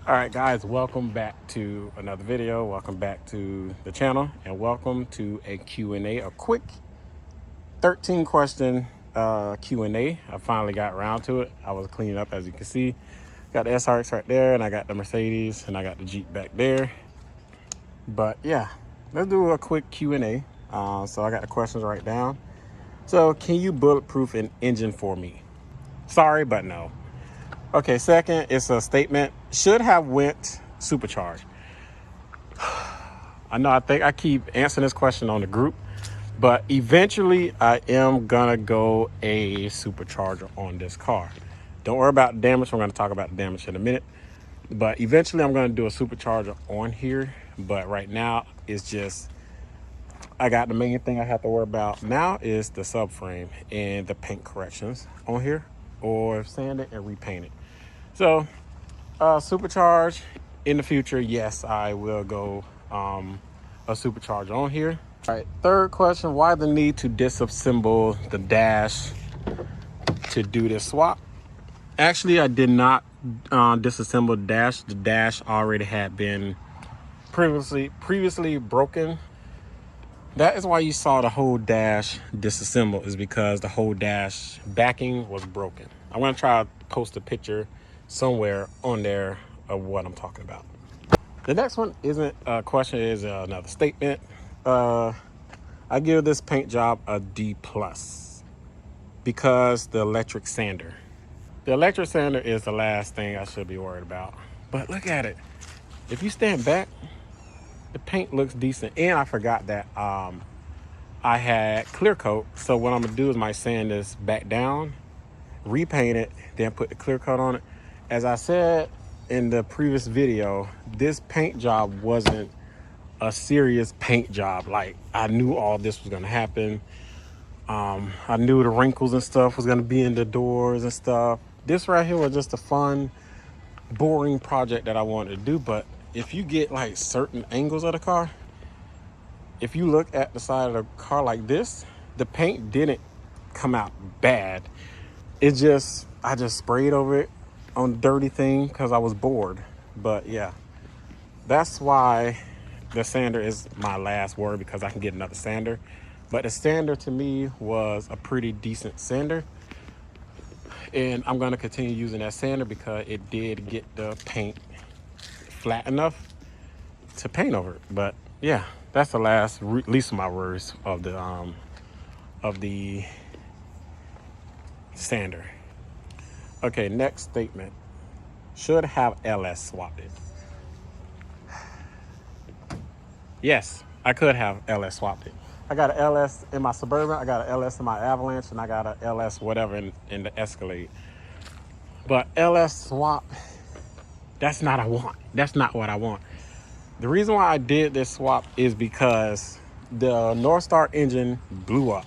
All right, guys, welcome back to another video. Welcome back to the channel, and welcome to a Q&A, a quick 13 question Q&A. I finally got around to it. I was cleaning up, as you can see. Got the SRX right there, and I got the Mercedes, and I got the Jeep back there. But yeah, let's do a quick Q&A. So I got the questions right down. So, can you bulletproof an engine for me? Sorry, but no. Okay, second, it's a statement. Should have went supercharged. I think I keep answering this question on the group, but eventually I am gonna go a supercharger on this car. Don't worry about the damage. We're gonna talk about the damage in a minute, but eventually I'm gonna do a supercharger on here. But right now it's just, I got the main thing I have to worry about now is the subframe and the paint corrections on here, or sand it and repaint it. So supercharge in the future, yes, I will go a supercharger on here. All right, third question, why the need to disassemble the dash to do this swap? Actually, I did not disassemble the dash. The dash already had been previously broken. That is why you saw the whole dash disassembled, is because the whole dash backing was broken. I'm gonna try to post a picture somewhere on there of what I'm talking about. The next one isn't a question, is another statement. I give this paint job a D+ because the electric sander. The electric sander is the last thing I should be worried about. But look at it. If you stand back, the paint looks decent. And I forgot that I had clear coat. So what I'm gonna do is might sand this back down, repaint it, then put the clear coat on it. As I said in the previous video, this paint job wasn't a serious paint job. Like, I knew all this was gonna happen. I knew the wrinkles and stuff was gonna be in the doors and stuff. This right here was just a fun, boring project that I wanted to do. But if you get like certain angles of the car, if you look at the side of the car like this, the paint didn't come out bad. I just sprayed over it on the dirty thing because I was bored. But yeah, that's why the sander is my last word, because I can get another sander. But the sander to me was a pretty decent sander, and I'm going to continue using that sander because it did get the paint flat enough to paint over it. But yeah, that's the least of my words of the sander. Okay, next statement. Should have LS swapped it. Yes, I could have LS swapped it. I got an LS in my Suburban, I got an LS in my Avalanche, and I got an LS whatever in the Escalade. But LS swap, that's not what I want. The reason why I did this swap is because the Northstar engine blew up.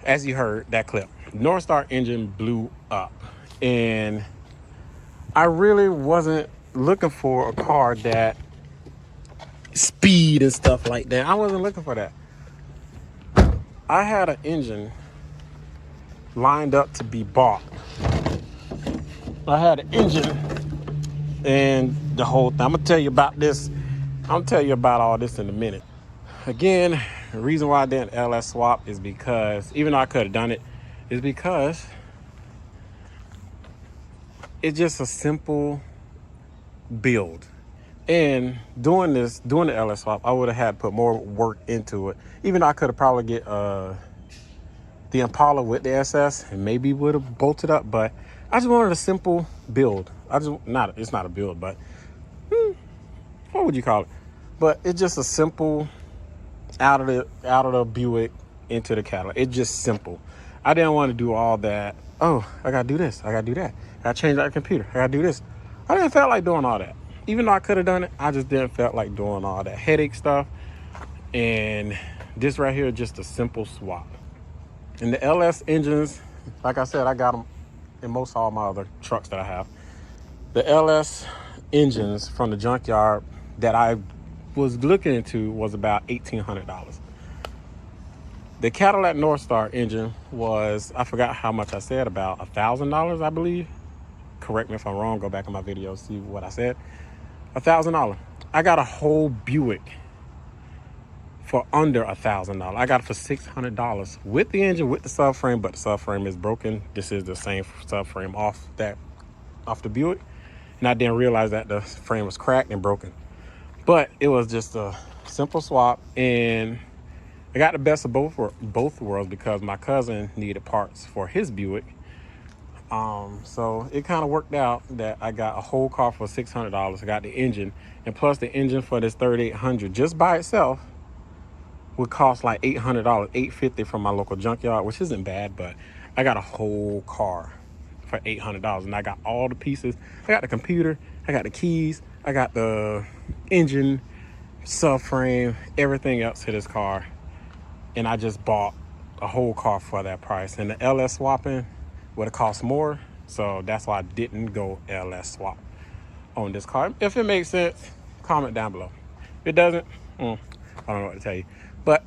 As you heard that clip, Northstar engine blew up, and I really wasn't looking for a car that speed and stuff like that. I wasn't looking for that. I had an engine lined up to be bought. I had an engine and the whole thing. I'm gonna tell you about this. I'm gonna tell you about all this in a minute. Again, the reason why I didn't LS swap is because, even though I could have done it, is because it's just a simple build. And doing the LS swap, I would have had to put more work into it. Even though I could have probably get the Impala with the SS and maybe would have bolted up, but I just wanted a simple build. It's not a build, but what would you call it? But it's just a simple out of the Buick into the Cadillac. It's just simple. I didn't want to do all that. Oh, I gotta do this, I gotta do that, I gotta change that computer, I gotta do this. I didn't feel like doing all that. Even though I could have done it, I just didn't feel like doing all that headache stuff. And this right here is just a simple swap. And the LS engines, like I said, I got them in most all my other trucks that I have. The LS engines from the junkyard that I was looking into was about $1,800. The Cadillac Northstar engine was, I forgot how much I said, about $1,000, I believe. Correct me if I'm wrong. Go back in my video, see what I said. $1,000. I got a whole Buick for under $1,000. I got it for $600 with the engine, with the subframe, but the subframe is broken. This is the same subframe off the Buick, and I didn't realize that the frame was cracked and broken. But it was just a simple swap, and I got the best of both worlds because my cousin needed parts for his Buick. So it kind of worked out that I got a whole car for $600. I got the engine, and plus the engine for this 3800 just by itself would cost like $800, $850 from my local junkyard, which isn't bad, but I got a whole car for $800, and I got all the pieces. I got the computer, I got the keys, I got the engine, subframe, everything else to this car, and I just bought a whole car for that price. And the LS swapping would have cost more, so that's why I didn't go LS swap on this car. If it makes sense, comment down below. If it doesn't, I don't know what to tell you. But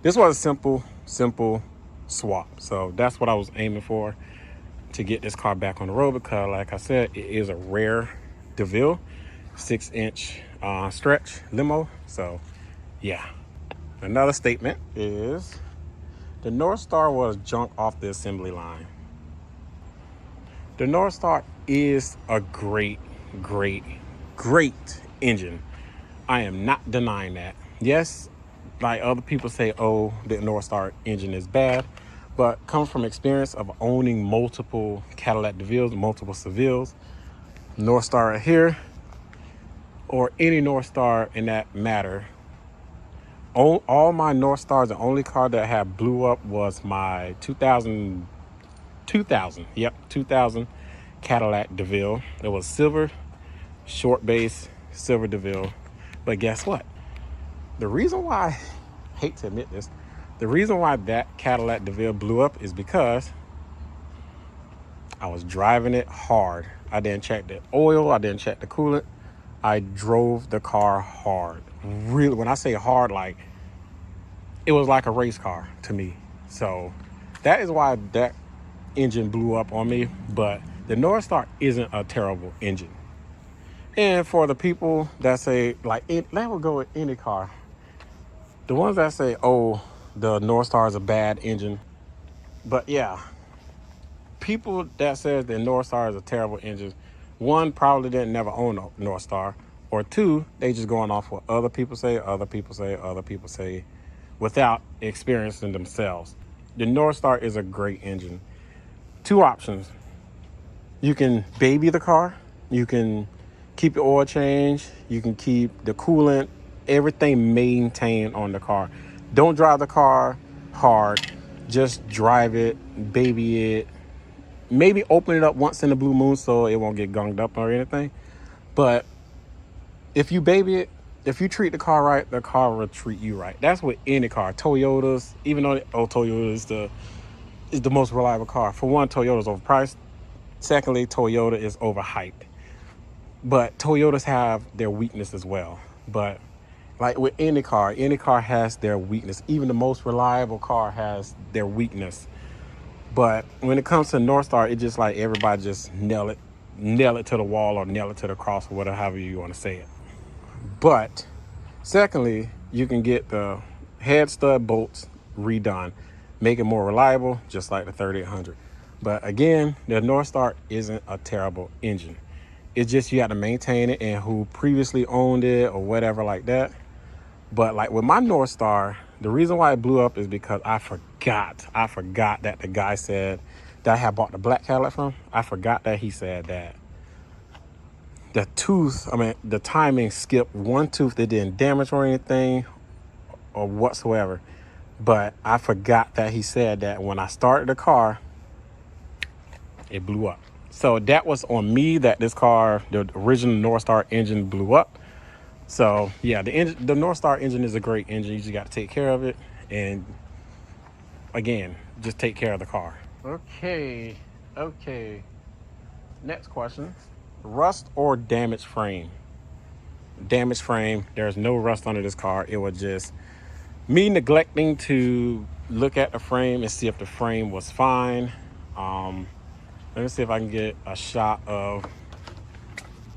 this was a simple swap. So that's what I was aiming for, to get this car back on the road, because like I said, it is a rare DeVille 6-inch stretch limo. So yeah. Another statement is the Northstar was junk off the assembly line. The Northstar is a great engine. I am not denying that. Yes, like other people say, oh, the Northstar engine is bad, but comes from experience of owning multiple Cadillac DeVilles, multiple Sevilles, Northstar here, or any Northstar in that matter. All my Northstars, the only car that had blew up was my 2000 Cadillac DeVille. It was silver, short base, silver DeVille. But guess what? The reason why, I hate to admit this, the reason why that Cadillac DeVille blew up is because I was driving it hard. I didn't check the oil, I didn't check the coolant. I drove the car hard. Really, when I say hard, like it was like a race car to me. So that is why that engine blew up on me. But the Northstar isn't a terrible engine. And for the people that say, like, that would go with any car. The ones that say, oh, the Northstar is a bad engine. But yeah, people that says the Northstar is a terrible engine, one, probably didn't never own a Northstar, or two, they just going off what other people say, without experiencing themselves. The Northstar is a great engine. Two options. You can baby the car. You can keep the oil change. You can keep the coolant, everything maintained on the car. Don't drive the car hard. Just drive it, baby it. Maybe open it up once in the blue moon so it won't get gunged up or anything. But if you baby it, if you treat the car right, the car will treat you right. That's with any car. Toyotas, even though Toyota is the most reliable car. For one, Toyota's overpriced. Secondly, Toyota is overhyped. But Toyotas have their weakness as well. But like with any car has their weakness. Even the most reliable car has their weakness. But when it comes to Northstar, it's just like everybody just nail it to the wall or nail it to the cross or whatever, however you want to say it. But secondly, you can get the head stud bolts redone, make it more reliable, just like the 3800. But again, the Northstar isn't a terrible engine. It's just you have to maintain it, and who previously owned it or whatever like that. But like with my Northstar, the reason why it blew up is because I forgot that the guy said that I had bought the black Cadillac from. I forgot that he said that the timing skipped one tooth. That didn't damage or anything or whatsoever. But I forgot that he said that when I started the car, it blew up. So that was on me that this car, the original Northstar engine, blew up. So yeah, the Northstar engine is a great engine. You just got to take care of it, and again, just take care of the car. Okay. Next question: rust or damaged frame? damaged frame. There's no rust under this car. It was just me neglecting to look at the frame and see if the frame was fine. Let me see if I can get a shot of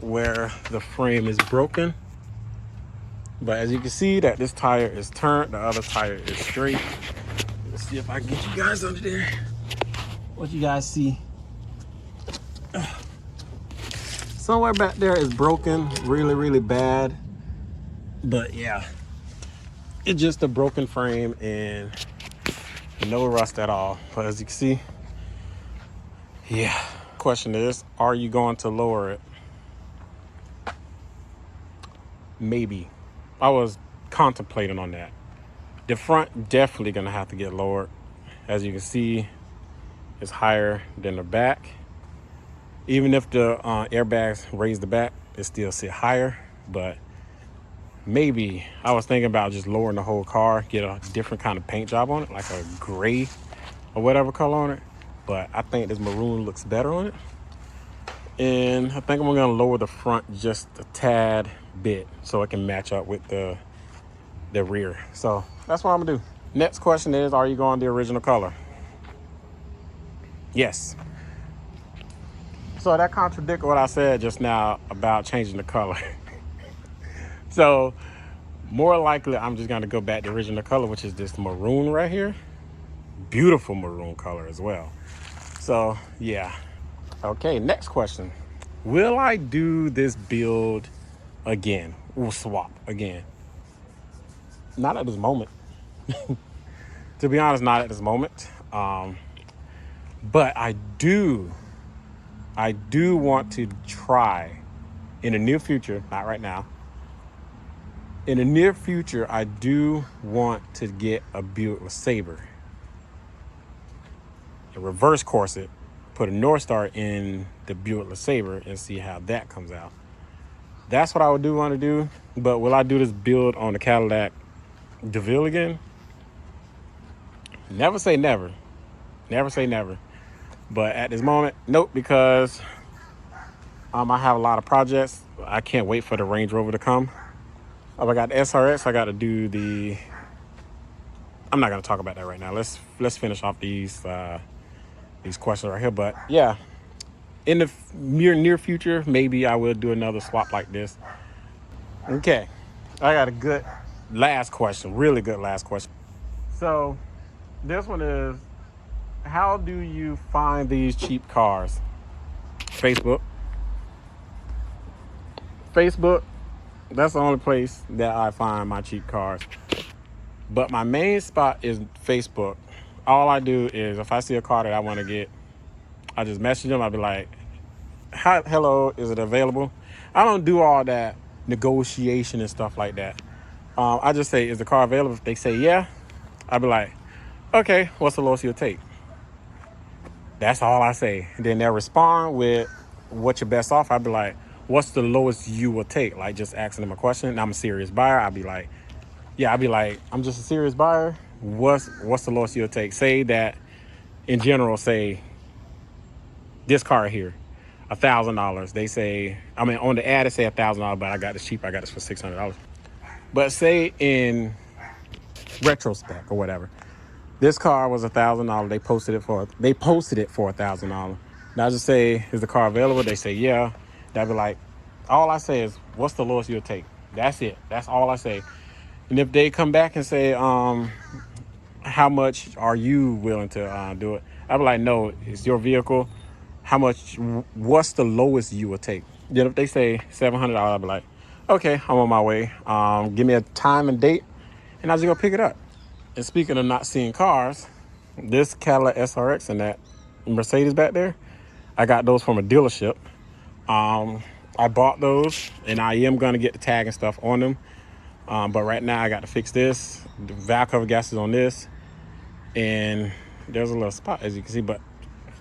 where the frame is broken. But as you can see that this tire is turned, the other tire is straight. Let's see if I can get you guys under there. What you guys see? Somewhere back there is broken, really, really bad. But yeah, it's just a broken frame and no rust at all. But as you can see, yeah. Question is, are you going to lower it? Maybe. I was contemplating on that. The front definitely gonna have to get lowered. As you can see, it's higher than the back. Even if the airbags raise the back, it still sit higher. But maybe I was thinking about just lowering the whole car, get a different kind of paint job on it, like a gray or whatever color on it. But I think this maroon looks better on it. And I think I'm gonna lower the front just a tad bit so it can match up with the rear. So that's what I'm gonna do. Next question is, are you going the original color? Yes. So that contradicts what I said just now about changing the color. So more likely I'm just gonna go back to the original color, which is this maroon right here. Beautiful maroon color as well. So yeah. Okay, next question. Will I do this build again? We'll swap again. Not at this moment. To be honest, not at this moment. But I do want to try in the near future, not right now. In the near future, I do want to get a Buick LeSabre. And reverse course it, put a Northstar in the Buick LeSabre and see how that comes out. That's what I would want to do. But will I do this build on the Cadillac Deville again? Never say never. Never say never. But at this moment, nope, because I have a lot of projects. I can't wait for the Range Rover to come. I got the SRX. I got to do the. I'm not going to talk about that right now. Let's finish off these questions right here. But yeah, in the near future, maybe I will do another swap like this. Okay, I got a good last question. Really good last question. So this one is, how do you find these cheap cars? Facebook. That's the only place that I find my cheap cars. But my main spot is Facebook. All I do is, if I see a car that I want to get, I just message them. I'll be like, hello, is it available? I don't do all that negotiation and stuff like that. I just say, is the car available? If they say yeah, I'll be like, okay, what's the lowest you'll take? That's all I say. And then they'll respond with, what's your best offer? I'll be like, what's the lowest you will take? Like, just asking them a question. And I'm a serious buyer. I'll be like, I'm just a serious buyer. What's the lowest you'll take? Say that, in general, say this car here, $1,000. They say, on the ad, it say $1,000, but I got this cheap. I got this for $600. But say in retrospect or whatever, this car was $1,000. They posted it for $1,000. Now I just say, is the car available? They say yeah. They'll be like, all I say is, what's the lowest you'll take? That's it. That's all I say. And if they come back and say, how much are you willing to do it? I'll be like, no, it's your vehicle. How much? What's the lowest you will take? Then if they say $700, I'll be like, okay, I'm on my way. Give me a time and date, and I'll just go pick it up. And speaking of not seeing cars, this Cadillac SRX and that Mercedes back there, I got those from a dealership. I bought those, and I am going to get the tag and stuff on them. But right now I got to fix this. The valve cover gas is on this, and there's a little spot, as you can see, but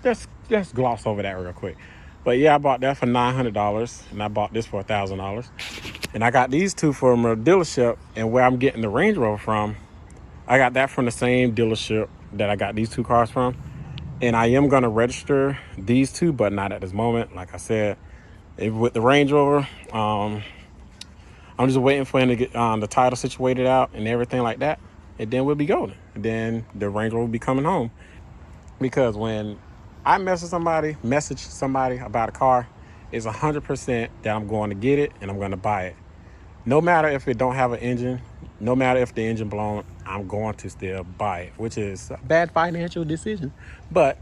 let's gloss over that real quick. But yeah, I bought that for $900, and I bought this for $1,000. And I got these two from a dealership, and where I'm getting the Range Rover from, I got that from the same dealership that I got these two cars from. And I am going to register these two, but not at this moment. Like I said, with the Range Rover, I'm just waiting for him to get the title situated out and everything like that, and then we'll be golden. And then the Wrangler will be coming home. Because when I message somebody about a car, it's 100% that I'm going to get it and I'm going to buy it. No matter if it don't have an engine, no matter if the engine blown, I'm going to still buy it, which is a bad financial decision. But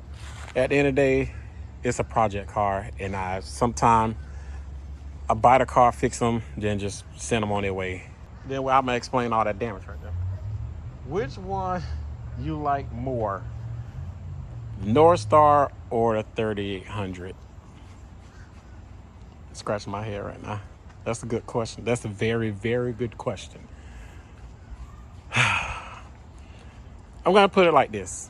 at the end of the day, it's a project car, and I buy the car, fix them, then just send them on their way. Then I'm gonna explain all that damage right there. Which one you like more, Northstar or the 3800? Scratching my head right now. That's a good question. That's a very, very good question. I'm gonna put it like this.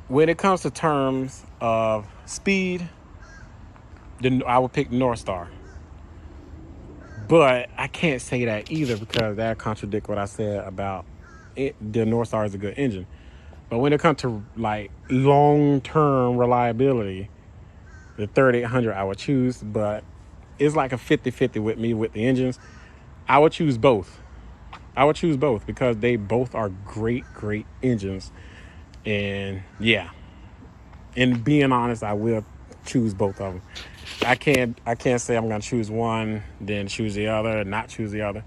When it comes to terms of speed, then I would pick Northstar. But I can't say that either, because that contradicts what I said about it. The Northstar is a good engine. But when it comes to like long-term reliability, the 3800 I would choose. But it's like a 50-50 with me with the engines. I would choose both. Because they both are great engines. And yeah, and being honest, I will choose both of them. I can't say I'm gonna choose one, then choose the other, not choose the other,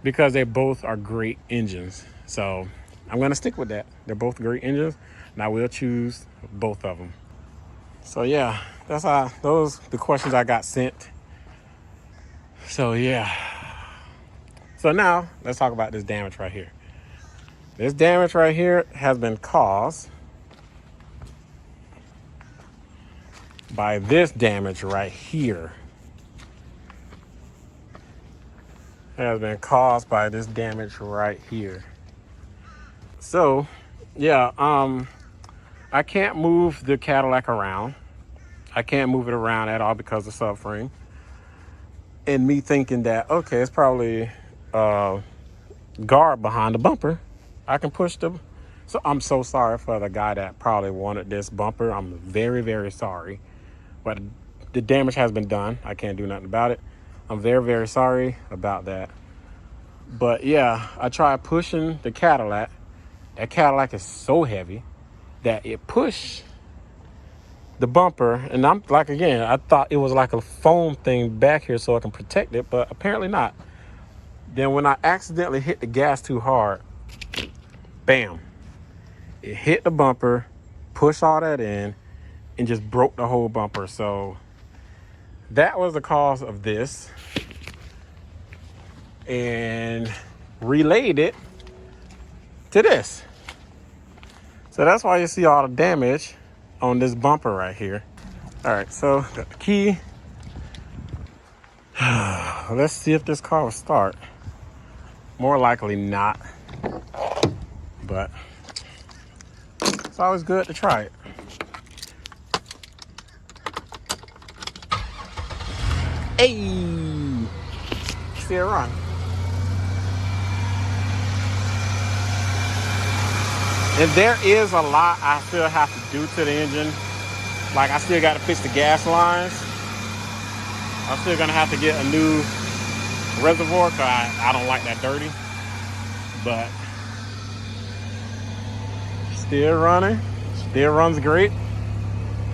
because they both are great engines. So I'm gonna stick with that. They're both great engines, and I will choose both of them. So yeah, that's the questions I got sent. So yeah. So now let's talk about this damage right here. This damage right here has been caused by this damage right here. Has been caused by this damage right here. So, yeah, I can't move the Cadillac around. I can't move it around at all because of subframe. And me thinking that, okay, it's probably guard behind the bumper. I can push them. So I'm so sorry for the guy that probably wanted this bumper. I'm very, very sorry. But the damage has been done. I can't do nothing about it. I'm very, very sorry about that. But yeah, I tried pushing the Cadillac. That Cadillac is so heavy that it pushed the bumper. And I'm like, again, I thought it was like a foam thing back here so I can protect it, but apparently not. Then when I accidentally hit the gas too hard, bam, it hit the bumper, pushed all that in, and just broke the whole bumper. So that was the cause of this, and relayed it to this. So that's why you see all the damage on this bumper right here. All right, so got the key. Let's see if this car will start. More likely not, but it's always good to try it. Hey, still run. And there is a lot I still have to do to the engine. Like, I still got to fix the gas lines. I'm still gonna have to get a new reservoir because I don't like that dirty. But still running, still runs great.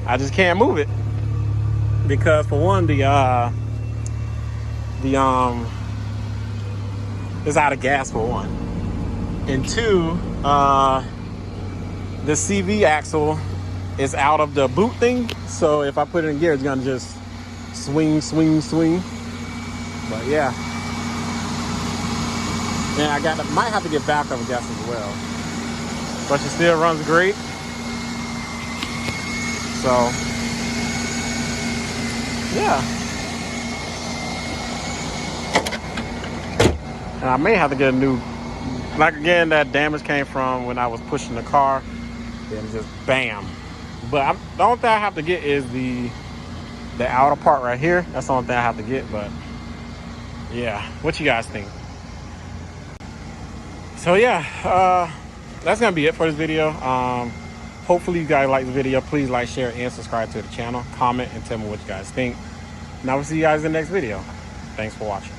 I just can't move it because, for one, it's out of gas, for one, and two, the CV axle is out of the boot thing. So if I put it in gear, it's gonna just swing. But yeah, and I might have to get backup gas as well. But she still runs great. So yeah, and I may have to get a new. Like, again, that damage came from when I was pushing the car, and just bam. But the only thing I have to get is the outer part right here. That's the only thing I have to get. But yeah, what you guys think? So yeah, that's gonna be it for this video. Hopefully you guys like the video. Please like, share, and subscribe to the channel. Comment and tell me what you guys think. And I will see you guys in the next video. Thanks for watching.